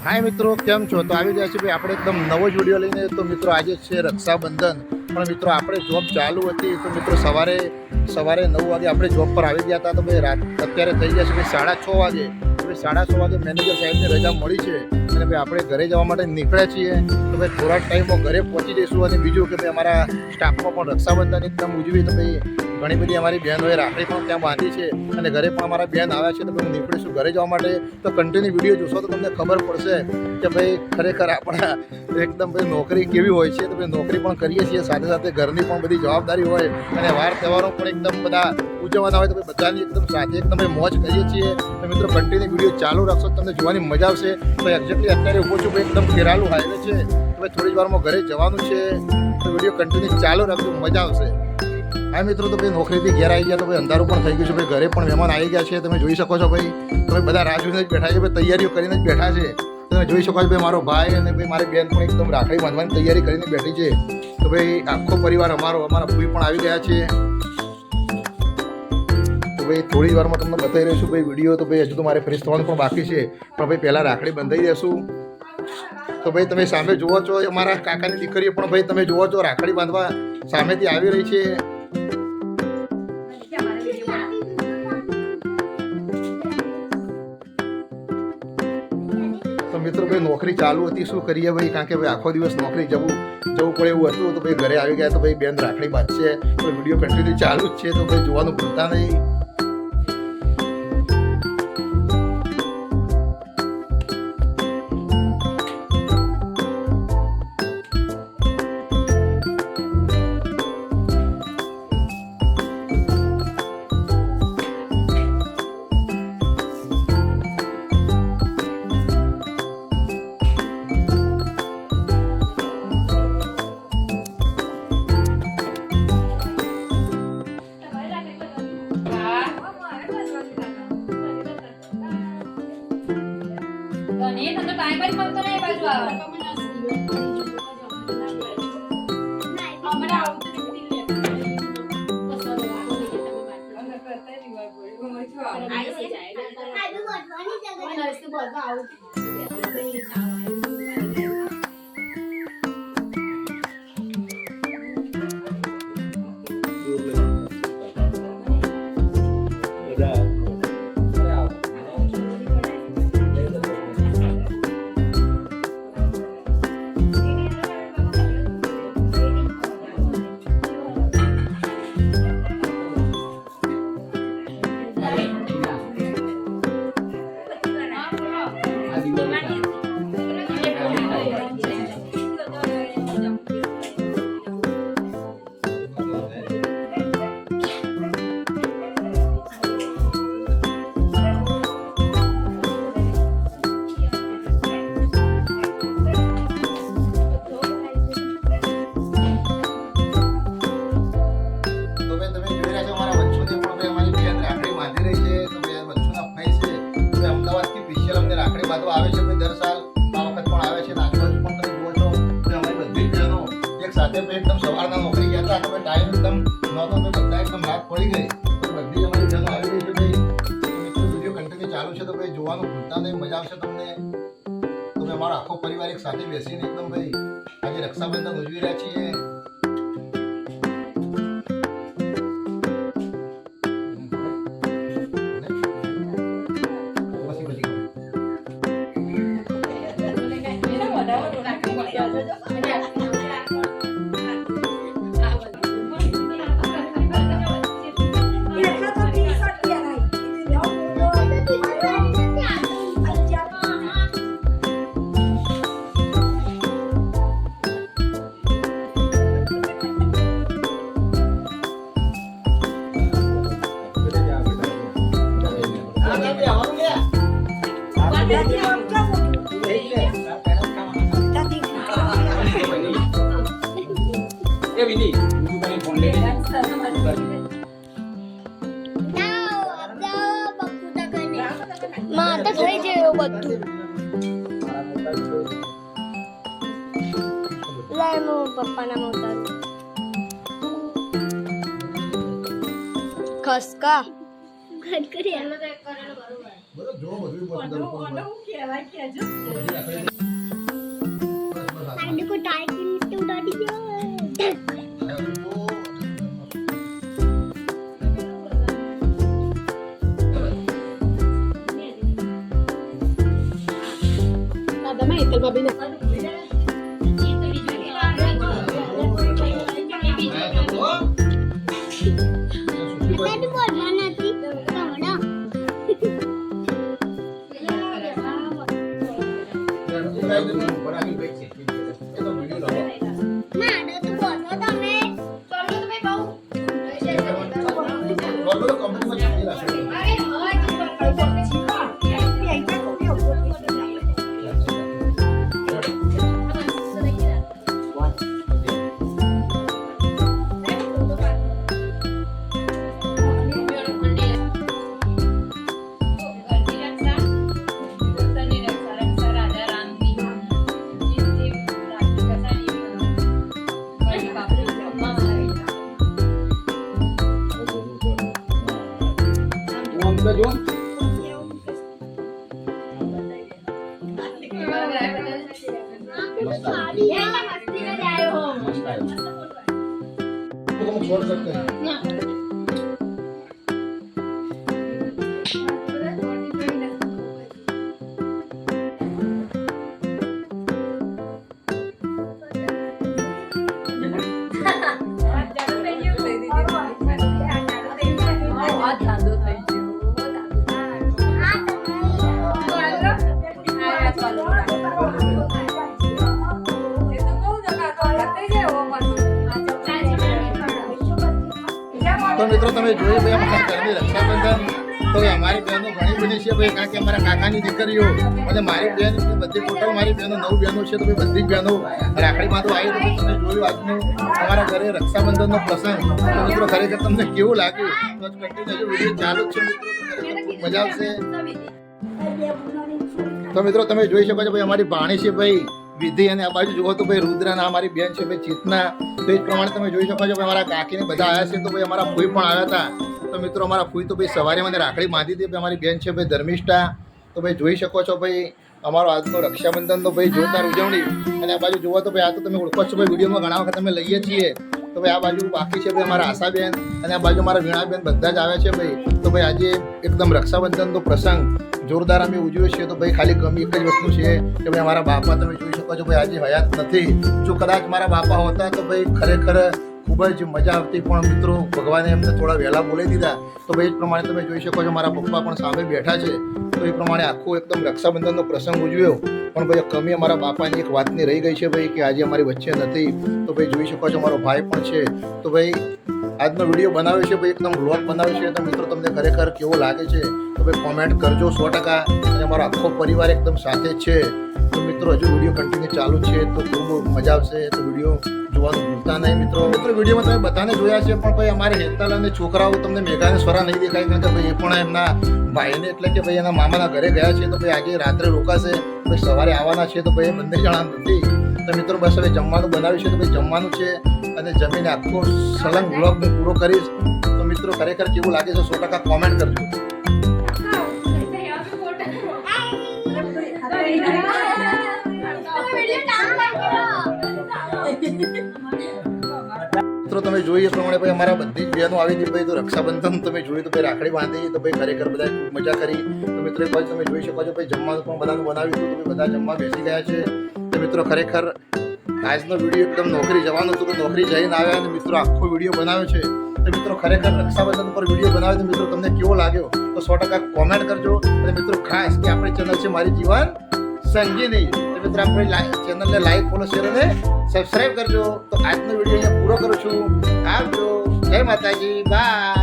हाय मित्रों केम छो तो આવી ગયા છે ભાઈ આપણે એકદમ નવો જ વિડિયો લઈને તો મિત્રો આજે છે રક્ષાબંધન પણ મિત્રો આપણે જોબ ચાલુ હતી તો મિત્રો સવારે 9 વાગે આપણે જોબ પર આવી ગયા હતા તો ભાઈ રાત અત્યારે થઈ ગયા છે ભાઈ 6:30 વાગે તો ભાઈ 6:30 વાગે મેનેજર સાહેબને રજા મળી છે અને ભાઈ આપણે ઘરે જવા માટે નીકળ્યા છીએ તો ભાઈ થોડા ટાઈમમાં ઘરે પહોંચી જઈશું અને બીજું કે ભાઈ અમારા સ્ટાફમાં પણ રક્ષાબંધન એકદમ ઉજવી તો ભાઈ ઘણી બધી અમારી બહેનોએ રાખડી પણ ત્યાં બાંધી છે અને ઘરે પણ અમારા બહેન આવ્યા છે તો હું નીકળીશું ઘરે જવા માટે તો કન્ટિન્યુ વિડીયો જોશો તો તમને ખબર પડશે કે ભાઈ ખરેખર આપણા એકદમ ભાઈ નોકરી કેવી હોય છે તો ભાઈ નોકરી પણ કરીએ છીએ સાથે સાથે ઘરની પણ બધી જવાબદારી હોય અને વાર તહેવારો પણ એકદમ બધા ઉજવવાના હોય તો ભાઈ બધાની એકદમ સાથે એકદમ ભાઈ મોજ કરીએ છીએ તો મિત્રો કન્ટિન્યુ વિડીયો ચાલુ રાખશો તમને જોવાની મજા આવશે તો એક્ઝેક્ટલી અત્યારે ઊભો છું ભાઈ એકદમ કેરાલું હાઈવે છે તો ભાઈ થોડી જ વારમાં ઘરે જવાનું છે તો વિડીયો કન્ટિન્યુ ચાલુ રાખજો મજા આવશે। હા મિત્રો તો ભાઈ નોકરીથી ઘેર આવી ગયા તો ભાઈ અંધારું પણ થઈ ગયું છે ભાઈ ઘરે પણ મહેમાન આવી ગયા છે તમે જોઈ શકો છો ભાઈ તમે બધા રાહ જોઈને જ બેઠા છે ભાઈ તૈયારીઓ કરીને જ બેઠા છે તમે જોઈ શકો છો ભાઈ મારો ભાઈ અને ભાઈ મારી બેન પણ એકદમ રાખડી બાંધવાની તૈયારી કરીને બેઠી છે તો ભાઈ આખો પરિવાર અમારા ફૂઈ પણ આવી ગયા છે તો ભાઈ થોડી વારમાં તમને બતાવી રહ્યો છું ભાઈ વિડીયો તો ભાઈ હજુ તો મારે ફ્રેશ થવાનું પણ બાકી છે પણ ભાઈ પહેલાં રાખડી બંધાઈ દેશું તો ભાઈ તમે સામે જુઓ છો અમારા કાકાની દીકરીઓ પણ ભાઈ તમે જુઓ છો રાખડી બાંધવા સામેથી આવી રહી છે તો મિત્રો ભાઈ નોકરી ચાલુ હતી શું કરીએ ભાઈ કારણ કે ભાઈ આખો દિવસ નોકરી જવું પડે એવું હતું તો ભાઈ ઘરે આવી ગયા તો ભાઈ બેન રાખડી બાંધશે તો વિડીયો કન્ટિન્યુ ચાલુ જ છે તો ભાઈ જોવાનું ભૂલતા નહીં। આવે છે ભાઈ દર સાલ આ વખત પણ આવે છે આજુબાજુ પણ તમે જુઓ છો કે અમારી બધી જ બહેનો એક સાથે એકદમ સવારના નોકરી ગયા હતા તો ટાઈમ એકદમ નહોતો તો બધા એકદમ રાત પડી ગઈ તો બધી અમારી બહેનો આવી રહી છે ભાઈ મિત્રો વિડીયો કન્ટિન્યુ ચાલુ છે તો ભાઈ જોવાનું ભૂલતા નહીં મજા આવશે તમને તો ભાઈ અમારો આખો પરિવાર એક સાથે બેસીને એકદમ ભાઈ આજે રક્ષાબંધન ઉજવી રહ્યા છીએ। માતા થઈ જાય બધું લાય મો પપ્પાના મોટા ખસકા ખડ કરી આલો તો કરેલો બરોબર જો બધું બસ બધી રાખડી. આને કો ટાઈપિંગ તો ઉડાડી ગયો. તને બોલવા નથી કવડા. માડો તો બોલો તમે. તો મિત્રો તમે જોયું ભાઈ અમારા ઘરની રક્ષાબંધન તો અમારી બહેનો ઘણી બધી છે ભાઈ, કારણ કે અમારા કાકાની દીકરીઓ અને મારી બહેન બધી ટોટલ મારી બહેનો 9 બહેનો છે. તો ભાઈ બધી જ બહેનો રાખડીમાં તો આવી. તો તમે જોયું આજનું અમારા ઘરે રક્ષાબંધનનો પ્રસંગ. તો મિત્રો ખરેખર તમને કેવું લાગ્યું તો કન્ટિન્યુ વિડીયો ચાલુ જ છે મિત્રો. તો ખરેખર ખૂબ મજા આવશે. તો મિત્રો તમે જોઈ શકો છો ભાઈ અમારી ભાણી છે ભાઈ વિધિ, અને આ બાજુ જુઓ તો ભાઈ રુદ્રના અમારી બેન છે ભાઈ ચેતના. તો એ જ પ્રમાણે તમે જોઈ શકો છો ભાઈ અમારા કાકીને બધા આવ્યા છે. તો ભાઈ અમારા ફૂઈ પણ આવ્યા હતા. તો મિત્રો અમારા ફૂઈ તો ભાઈ સવારે મને રાખડી બાંધી હતી. ભાઈ અમારી બેન છે ભાઈ ધર્મિષ્ઠા. તો ભાઈ જોઈ શકો છો ભાઈ અમારો આજનો રક્ષાબંધનનો ભાઈ જોરદાર ઉજવણી. અને આ બાજુ જુઓ તો ભાઈ આ તો તમે ઓળખો છો ભાઈ, વિડીયોમાં ઘણા વખત અમે લઈએ છીએ. તો ભાઈ આ બાજુ બાકી છે ભાઈ અમારા આશાબેન, અને આ બાજુ અમારા વીણાબેન બધા જ આવ્યા છે ભાઈ. તો ભાઈ આજે એકદમ રક્ષાબંધનનો પ્રસંગ જોરદાર અમે ઉજવ્યો છીએ. તો ભાઈ ખાલી કમી એક જ વસ્તુ છે કે ભાઈ અમારા બાપા તમે જોઈ શકો છો ભાઈ આજે હયાત નથી. જો કદાચ મારા બાપા હોતા તો ભાઈ ખરેખર ખૂબ જ મજા આવતી, પણ મિત્રો ભગવાને એમને થોડા વહેલા બોલાવી દીધા. તો ભાઈ એ જ પ્રમાણે તમે જોઈ શકો છો મારા પપ્પા પણ સામે બેઠા છે. તો એ પ્રમાણે આખો એકદમ રક્ષાબંધનનો પ્રસંગ ઉજવ્યો. પણ ભાઈ કમી અમારા બાપાની એક વાતની રહી ગઈ છે ભાઈ, કે આજે અમારી વચ્ચે નથી. તો ભાઈ જોઈ શકો છો મારો ભાઈ પણ છે. તો ભાઈ આજનો વિડીયો બનાવ્યો છે ભાઈ, એકદમ વ્લોગ બનાવ્યો છે. તો મિત્રો તમને ખરેખર કેવો લાગે છે તો ભાઈ કોમેન્ટ કરજો 100%. અને અમારો આખો પરિવાર એકદમ સાથે જ છે. તો મિત્રો હજુ વિડીયો કન્ટિન્યુ ચાલુ છે, તો ખૂબ મજા આવશે. તો વિડીયો જોવાનું ભૂલતા નહીં મિત્રો. વિડીયોમાં તમે બધાને જોયા છે, પણ ભાઈ અમારે હેતલ અને છોકરાઓ તમને મેઘાને સ્વરા નહીં દેખાય, કારણ કે ભાઈ એ પણ એમના ભાઈને એટલે કે ભાઈ એના મામાના ઘરે ગયા છે. તો ભાઈ આજે રાત્રે રોકાશે, ભાઈ સવારે આવવાના છે. તો ભાઈ બંને જણા નથી. તો મિત્રો બસ હવે જમવાનું બનાવ્યું છે. તો ભાઈ જમવાનું છે, અને જમીને આખો સલંગ બ્લોગ હું પૂરો કરીશ. તો મિત્રો ખરેખર કેવું લાગે છે 100% કોમેન્ટ કરજો. મિત્રો તમે જોઈએ પ્રમાણે ભાઈ અમારા બધી જ બહેનો આવી હતી ભાઈ. તો રક્ષાબંધન તમે જોયું તો ભાઈ રાખડી બાંધી. તો ભાઈ ખરેખર બધા ખૂબ મજા કરી. તો મિત્રો એક બાજુ તમે જોઈ શકો છો ભાઈ જમવાનું પણ બધાનું બનાવ્યું હતું. તો બધા જમવા બેસી ગયા છે. તો મિત્રો ખરેખર આજનો વિડીયો એકદમ નોકરી જવાનું હતું, તો નોકરી જઈને આવ્યા અને મિત્રો આખો વિડીયો બનાવ્યો છે. તો મિત્રો ખરેખર રક્ષાબંધન પર વિડીયો બનાવ્યો. તો મિત્રો તમને કેવો લાગ્યો તો 100% કોમેન્ટ કરજો. અને મિત્રો ખાસ કે આપણી ચેનલ છે મારી જીવન સંગીની. તો મિત્રો આપણી ચેનલને લાઈક, ફોલો, શેર અને સબસ્ક્રાઈબ કરજો. તો આજનો વિડીયો અહીંયા પૂરો કરું છું. આવજો. જય માતાજી. બાય.